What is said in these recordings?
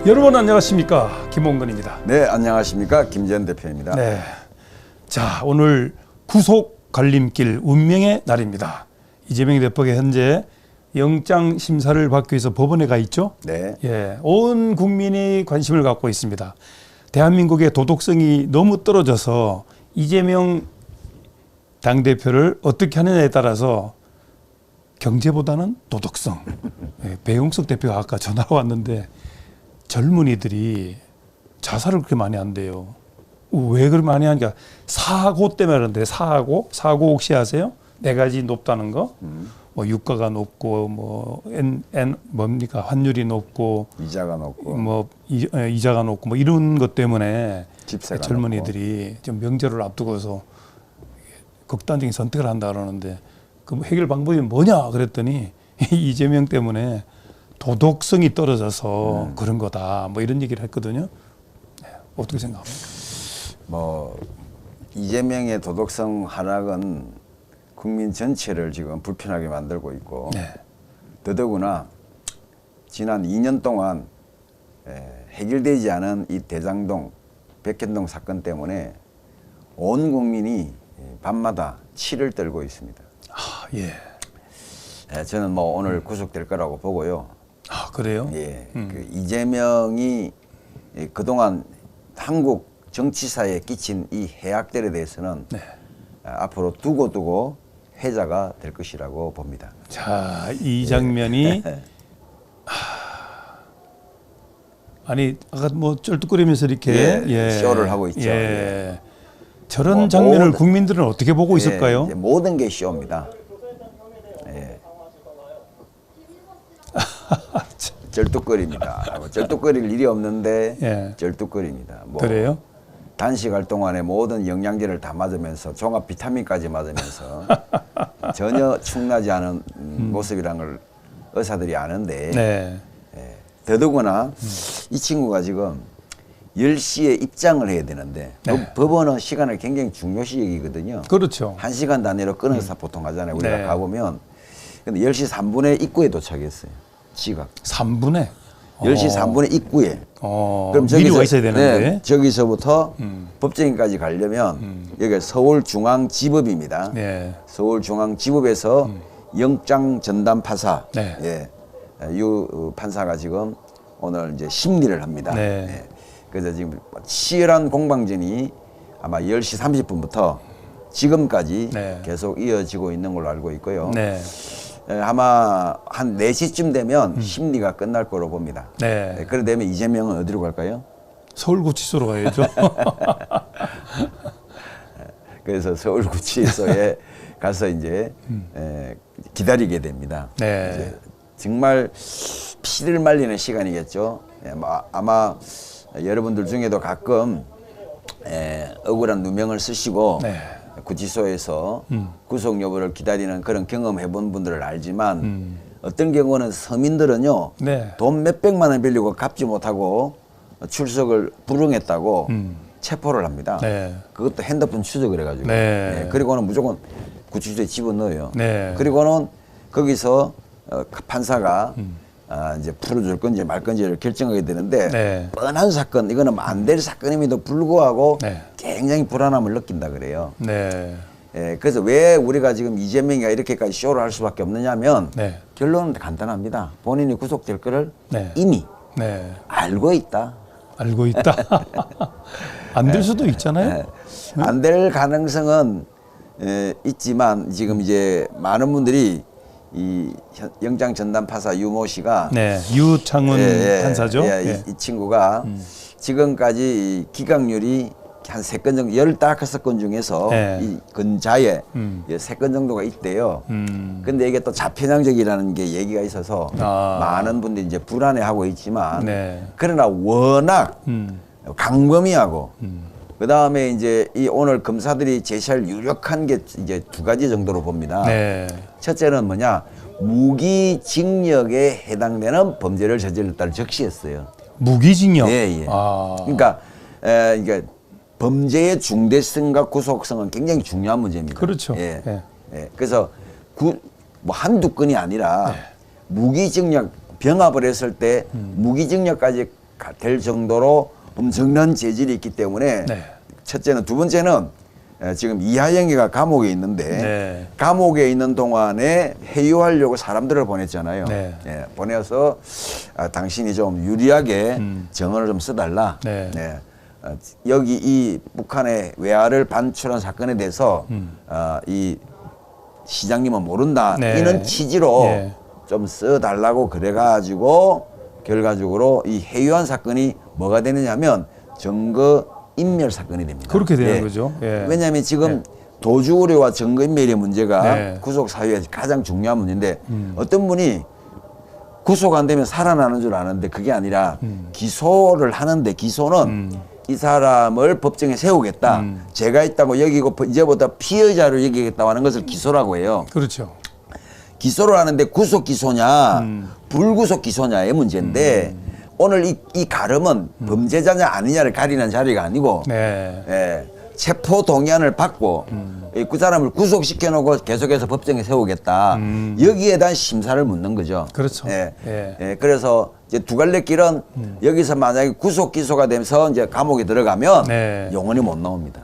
여러분 안녕하십니까, 김홍근입니다. 네, 안녕하십니까, 김재현 대표입니다. 네, 자 오늘 구속 갈림길 운명의 날입니다. 이재명 대표가 현재 영장 심사를 받기 위해서 법원에 가 있죠. 네. 예, 온 국민이 관심을 갖고 있습니다. 대한민국의 도덕성이 너무 떨어져서 이재명 당대표를 어떻게 하느냐에 따라서 경제보다는 도덕성. 예, 배용석 대표가 아까 전화가 왔는데 젊은이들이 자살을 그렇게 많이 한대요. 왜 그렇게 많이 하니까 사고 때문에 그런데 사고 혹시 아세요? 네 가지 높다는 거. 뭐 유가가 높고 뭐 뭡니까 환율이 높고 이자가 높고 뭐 이자가 높고 뭐 이런 것 때문에 집세가 젊은이들이 좀 명절을 앞두고서 극단적인 선택을 한다 그러는데 그 해결 방법이 뭐냐 그랬더니 이재명 때문에 도덕성이 떨어져서 그런 거다 뭐 이런 얘기를 했거든요. 네, 어떻게 생각합니까? 뭐 이재명의 도덕성 하락은 국민 전체를 지금 불편하게 만들고 있고 네. 더더구나 지난 2년 동안 해결되지 않은 이 대장동, 백현동 사건 때문에 온 국민이 밤마다 치를 떨고 있습니다. 아, 예. 저는 뭐 오늘 구속될 거라고 보고요. 아, 그래요? 예, 그 이재명이 그동안 한국 정치사에 끼친 이 해악들에 대해서는 네. 앞으로 두고 회자가 될 것이라고 봅니다. 자, 이 장면이 아니 아까 뭐 쩔뚝거리면서 이렇게 쇼를 하고 있죠. 예. 저런 뭐 장면을 모든- 국민들은 어떻게 보고 있을까요? 이제 모든 게 쇼입니다. 예. 쩔뚝거립니다. 쩔뚝거릴 일이 없는데 예. 쩔뚝거립니다. 뭐 그래요? 단식할 동안에 모든 영양제를 다 맞으면서 종합 비타민까지 맞으면서 전혀 충나지 않은 모습이란 걸 의사들이 아는데 네. 더더구나 이 친구가 지금 10시에 입장을 해야 되는데 네. 법원은 시간을 굉장히 중요시 여기거든요. 그렇죠. 1시간 단위로 끊어서 보통 하잖아요. 우리가 네. 가보면 근데 10시 3분에 입구에 도착했어요. 지각. 3분에 10시 3분에 입구에. 미리 와 있어야 되는데. 네, 저기서부터 법정까지 가려면 여기가 서울중앙지법입니다. 네. 서울중앙지법에서 영장 전담 판사, 네. 예, 유 판사가 지금 오늘 이제 심리를 합니다. 네. 예, 그래서 지금 치열한 공방전이 아마 10시 30분부터 지금까지 네. 계속 이어지고 있는 걸로 알고 있고요. 네. 예, 아마 한 4시쯤 되면 심리가 끝날 거로 봅니다. 네. 예, 그래 되면 이재명은 어디로 갈까요? 서울구치소로 가야죠. 그래서 서울구치소에 가서 이제 기다리게 됩니다. 네. 이제 정말 피를 말리는 시간이겠죠. 예, 아마 여러분들 중에도 가끔 억울한 누명을 쓰시고 네. 구치소에서 구속 여부를 기다리는 그런 경험 해본 분들은 알지만 어떤 경우는 서민들은요 네. 돈 몇백만 원 빌리고 갚지 못하고 출석을 불응했다고 체포를 합니다. 네. 그것도 핸드폰 추적을 해가지고 네. 그리고는 무조건 구치소에 집어넣어요. 네. 그리고는 거기서 판사가 이제 풀어줄 건지 말 건지를 결정하게 되는데 네. 뻔한 사건 이거는 안 될 사건임에도 불구하고 네. 굉장히 불안함을 느낀다 그래요. 네. 예, 그래서 왜 우리가 지금 이재명이가 이렇게까지 쇼를 할 수밖에 없느냐면 네. 결론은 간단합니다. 본인이 구속될 거를 네. 이미 네. 알고 있다. 알고 있다. 안 될 수도 있잖아요. 안 될 가능성은 있지만 지금 이제 많은 분들이 이 영장 전담 판사 유모 씨가 네. 유창훈 판사죠. 예. 이 친구가 지금까지 이 기각률이 한 3건 정도 15건 중에서 네. 이 근자에 3건 정도가 있대요. 근데 이게 또 자편향적이라는 게 얘기가 있어서 많은 분들이 이제 불안해하고 있지만 네. 그러나 워낙 강범위하고 그 다음에 이제 이 오늘 검사들이 제시할 유력한 게 이제 2가지 정도로 봅니다. 네. 첫째는 뭐냐 무기징역에 해당되는 범죄를 저질렀다를 적시했어요. 무기징역. 예. 아. 그러니까 이게 범죄의 중대성과 구속성은 굉장히 중요한 문제입니다. 그렇죠. 예. 예. 예. 그래서 뭐 한두 건이 아니라 무기징역 병합을 했을 때 무기징역까지 될 정도로 엄청난 재질이 있기 때문에 네. 첫째는 두 번째는 지금 이하영이가 감옥에 있는데 네. 감옥에 있는 동안에 회유하려고 사람들을 보냈잖아요. 네. 예, 보내서 당신이 좀 유리하게 정언을 좀 써달라. 네. 여기 이 북한의 외화를 반출한 사건에 대해서 이 시장님은 모른다. 네. 이런 취지로 네. 좀 써달라고 그래가지고 결과적으로 이 해유한 사건이 뭐가 되느냐면 증거 인멸 사건이 됩니다. 그렇게 되는 예. 거죠. 예. 왜냐하면 지금 도주 우려와 증거 인멸의 문제가 네. 구속 사유의 가장 중요한 문제인데 어떤 분이 구속 안 되면 살아나는 줄 아는데 그게 아니라 기소를 하는데 기소는 이 사람을 법정에 세우겠다. 죄가 있다고 여기고 이제부터 피의자로 여기겠다고 하는 것을 기소라고 해요. 그렇죠. 기소를 하는데 구속 기소냐 불구속 기소냐의 문제인데 오늘 이 가름은 범죄자냐 아니냐를 가리는 자리가 아니고 네. 예, 체포 동의안을 받고 그 사람을 구속시켜 놓고 계속해서 법정에 세우겠다. 여기에 대한 심사를 묻는 거죠. 그렇죠. 예. 예. 예, 그래서 이제 두 갈래 길은 여기서 만약에 구속 기소가 되면서 이제 감옥에 들어가면 네. 영원히 못 나옵니다.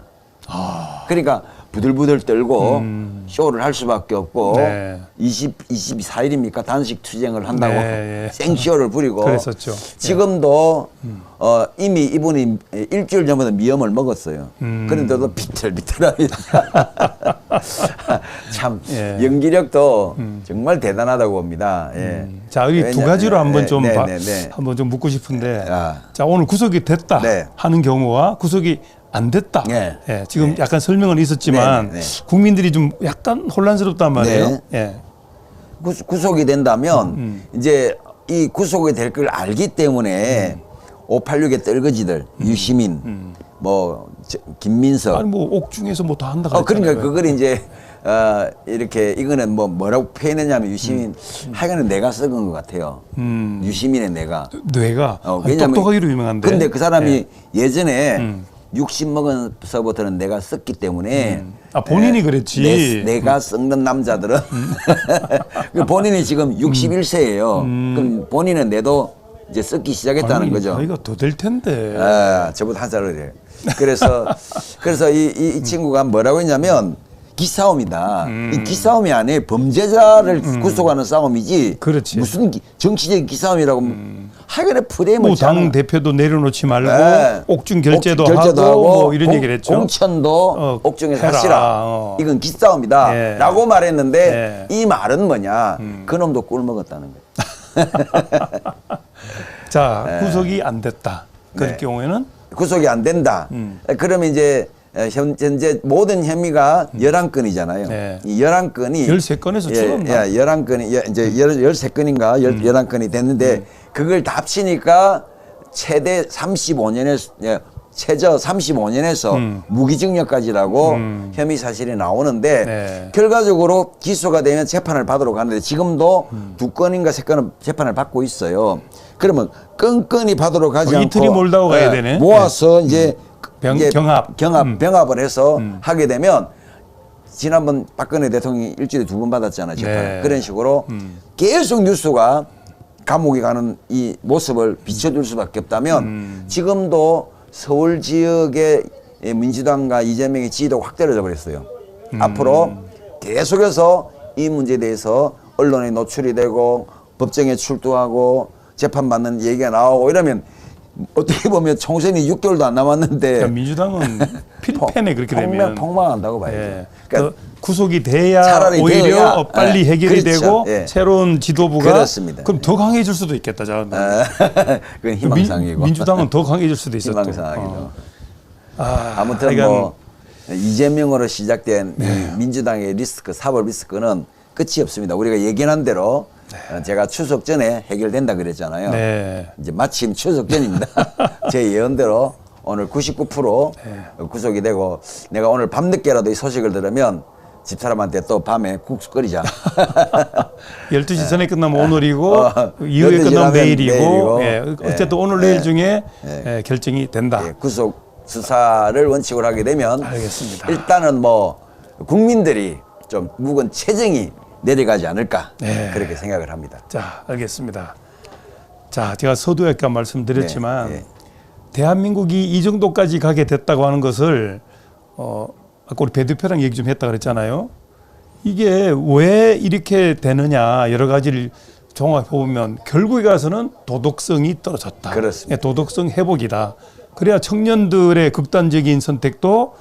그러니까 부들부들 떨고 쇼를 할 수밖에 없고 네. 24일입니까 단식 투쟁을 한다고 네, 예. 생쇼를 부리고 그랬었죠. 지금도 이미 이분이 일주일 전부터 미염을 먹었어요. 그런데도 비틀비틀합니다. 참 예. 연기력도 정말 대단하다고 봅니다. 예. 자, 이 두 가지로 한번 좀 한번 좀 묻고 싶은데, 아. 자, 오늘 구속이 됐다 네. 하는 경우와 구속이 안 됐다. 네. 예, 지금 네. 약간 설명은 있었지만 네, 네. 국민들이 좀 약간 혼란스럽단 말이에요. 네. 예. 구속이 된다면 이제 이 구속이 될 걸 알기 때문에 586의 떨거지들 유시민 김민석 아니 뭐 옥중에서 뭐 다 한다 그랬잖아요. 그러니까 그걸 이제 이렇게 이거는 뭐라고 표현했냐면 유시민 하여간은 내가 썩은 것 같아요. 유시민의 내가 뇌가 왜냐면 똑똑하기로 유명한데. 근데 그 사람이 예. 예전에 60 먹은서부터는 내가 썩기 때문에 본인이 그랬지. 내가 썩는 남자들은 본인이 지금 61세예요. 그럼 본인은 내도 이제 썩기 시작했다는 아니, 거죠. 나이가 더 될 텐데. 저보다 한 살 어려요. 그래서 이 친구가 뭐라고 했냐면 기싸움이다. 이 기싸움이 아니에요. 범죄자를 구속하는 싸움이지. 그렇지. 무슨 정치적인 기싸움이라고 하여간에 프레임을 뭐 당 대표도 내려놓지 말고 네. 옥중 결제도 결제도 하고 뭐 이런 얘기를 했죠. 공천도 옥중에서 해라. 하시라. 이건 기싸움이다. 예. 라고 말했는데 예. 이 말은 뭐냐. 그놈도 꿀 먹었다는 거예요. 자, 구속이 안 됐다. 그럴 네. 경우에는 구속이 안 된다. 그러면 이제 현재 모든 혐의가 11건이잖아요. 네. 이 11건이 13건에서 줄었나? 11건이 이제 13건인가 11건이 됐는데 그걸 다 합치니까 최대 35년에서 최저 35년에서 무기징역까지라고 혐의 사실이 나오는데 네. 결과적으로 기소가 되면 재판을 받으러 가는데 지금도 2건인가 3건은 재판을 받고 있어요. 그러면 끈끈이 받으러 가지 않고 이틀이 몰다고 가야 되네. 모아서 이제 병합을 해서 하게 되면 지난번 박근혜 대통령이 일주일에 2번 받았잖아요. 재판. 네. 그런 식으로 계속 뉴스가 감옥에 가는 이 모습을 비춰줄 수밖에 없다면 지금도 서울 지역의 민주당과 이재명의 지지도가 확 떨어져 버렸어요. 앞으로 계속해서 이 문제에 대해서 언론에 노출이 되고 법정에 출두하고 재판받는 얘기가 나오고 이러면 어떻게 보면 총선이 6개월도 안 남았는데 그러니까 민주당은 필패네 그렇게 되면. 폭망한다고 봐야죠. 예. 그러니까 구속이 돼야 차라리 오히려 되어야, 빨리 해결이 그렇죠. 되고 예. 새로운 지도부가 그렇습니다. 그럼 더 강해질 수도 있겠다. 그건 희망상이고. 민주당은 더 강해질 수도 있었고. 희망상이죠. 어. 아무튼 하여간 뭐 이재명으로 시작된 이 민주당의 리스크, 사법 리스크는 끝이 없습니다. 우리가 예견한 대로 제가 추석 전에 해결된다 그랬잖아요. 네. 이제 마침 추석 전입니다. 제 예언대로 오늘 99% 구속이 되고 내가 오늘 밤늦게라도 이 소식을 들으면 집사람한테 또 밤에 국수 끓이자. 12시 전에 끝나면 오늘이고 이후에 12시 끝나면 라면 내일이고 내일이고. 예. 어쨌든 오늘 내일 중에 결정이 된다. 구속 수사를 원칙으로 하게 되면 알겠습니다. 일단은 뭐 국민들이 좀 묵은 체증이 내려가지 않을까 네. 그렇게 생각을 합니다. 자, 알겠습니다. 자, 제가 서두에 아까 말씀드렸지만 네, 네. 대한민국이 이 정도까지 가게 됐다고 하는 것을 아까 우리 배 대표랑 얘기 좀 했다 그랬잖아요. 이게 왜 이렇게 되느냐 여러 가지를 종합해 보면 결국에 가서는 도덕성이 떨어졌다. 그렇습니다. 도덕성 회복이다. 그래야 청년들의 극단적인 선택도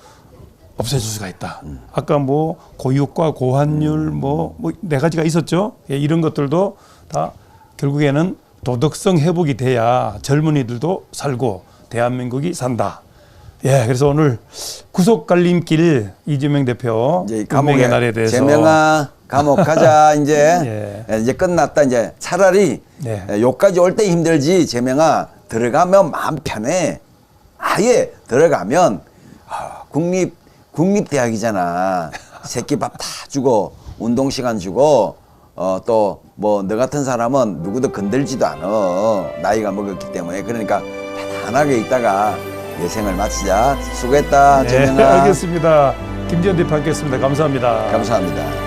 없애줄 수가 있다. 아까 뭐 고육과 고환율 뭐 네 가지가 있었죠. 예, 이런 것들도 다 결국에는 도덕성 회복이 돼야 젊은이들도 살고 대한민국이 산다. 예, 그래서 오늘 구속 갈림길 이재명 대표 이제 운명의 날에 대해서 제명아 감옥 가자 이제 이제 끝났다 이제 차라리 네. 여기까지 올 때 힘들지 제명아 들어가면 마음 편해 아예 들어가면 국립대학이잖아 새끼 밥 다 주고 운동 시간 주고 또 뭐 너 같은 사람은 누구도 건들지도 않아 나이가 먹었기 때문에 그러니까 편안하게 있다가 내 생을 마치자 수고했다 네, 제명아 알겠습니다. 김지현 대표 함께했습니다. 감사합니다. 감사합니다.